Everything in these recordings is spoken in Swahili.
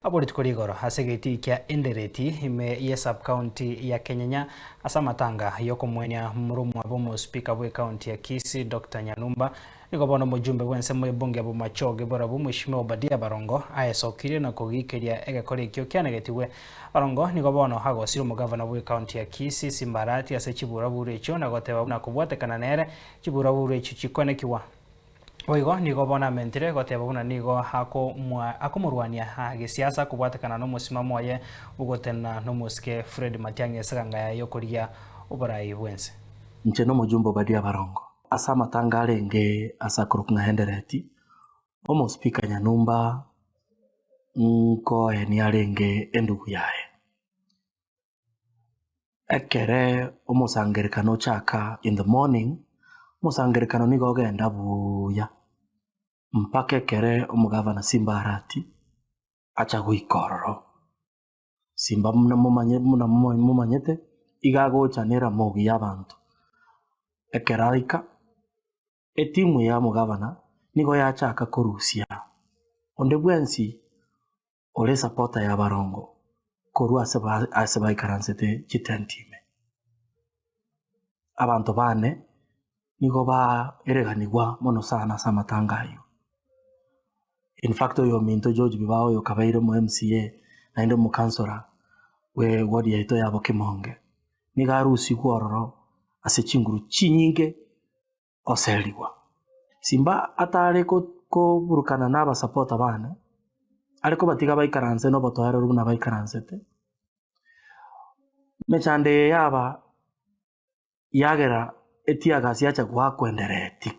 Abori tukorigoro hasegeti kia Endereti ime ye sub county ya Kenyanya asa matanga yoko mwenya mrumu abomo speaker we county ya Kisii Dr. Nyanumba niko bono mujumbe wense mu bunge abo machoge bora bu Mheshimiwa Obadia Barongo ayesokire na kugikeria egakore kyo kyanegetiwe Barongo niko bono hago siro mu governor we county ya Kisii Simbarati ase chibura bure echo na goteba na kubwatekana nere chibura bure echo chikonekiwa Oigo nigo bona mentire goteba buna nigo akomurwania gisiasa kubwatekana no musimamo waye ugotena no muske Fred Matiang'i saganga ya yokoria ubarai wense nche no mujumbe Obadia Barongo asa matanga arenge asa kurukna Endereti omo speaker Nyanumba nko eni arenge endugu yae ekere omo sangerikano chaka in the morning musangerikano nigo genda buya mpaka kere omugavana Simbarati acha guikororo Simba mumanyete igagocanira mugi y'abantu ekeraika etimu ya mugavana nigo yachaka kurusia onde bwensi ole supporter ya Barongo koru aseba ikaransete chitentime abantu bane nigo ba ereganigwa mono sana samatangayo in fact yo minto George Bibao yo kabaire mu MCA na ndo mu councilor we wodi yaito yabo Kimonge niga arusi kwororo ase chinguru chinyinge oseliwa Simba atare ko burukana naba support abana ariko batiga bayikaranze no botwara rubuna bayikaransete mechande yaba yagera etiagasi acha kwa Endereti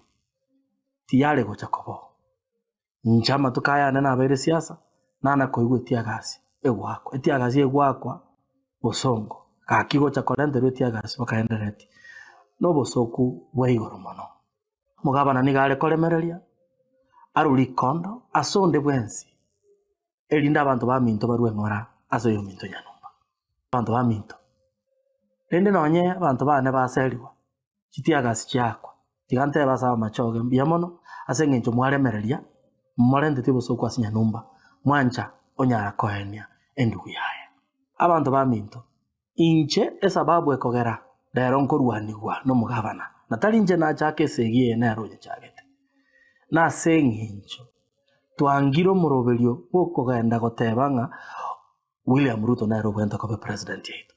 tiyale gocha kobo nchama tukaya na bere siasa nana koigwe etiagasi egwako etiagasi egwakwa bosongo kakigo cha kolende etiagasi baka Endereti no bosoku weigoro mono mugabana nigale kolemereria aruli kondo asonde bwensi elinda abantu ba minto barwengora aso yo minto Nyanumba abantu ba minto rende nonye abantu bane baseliwa chitiagasi chakwa tigante basa machoge biamono asengencho mwaremereria mmorende tibosoku ase Nyanumba mwancha onyara kohenia endugu yaye abantu baminto inche esababu ekogera rero nkorwanigwa no mugavana natali nje na chake segie na roje chagete na sengincho twangiro muroberio bokogenda gotebanga William Ruto na robwenta ko president yetu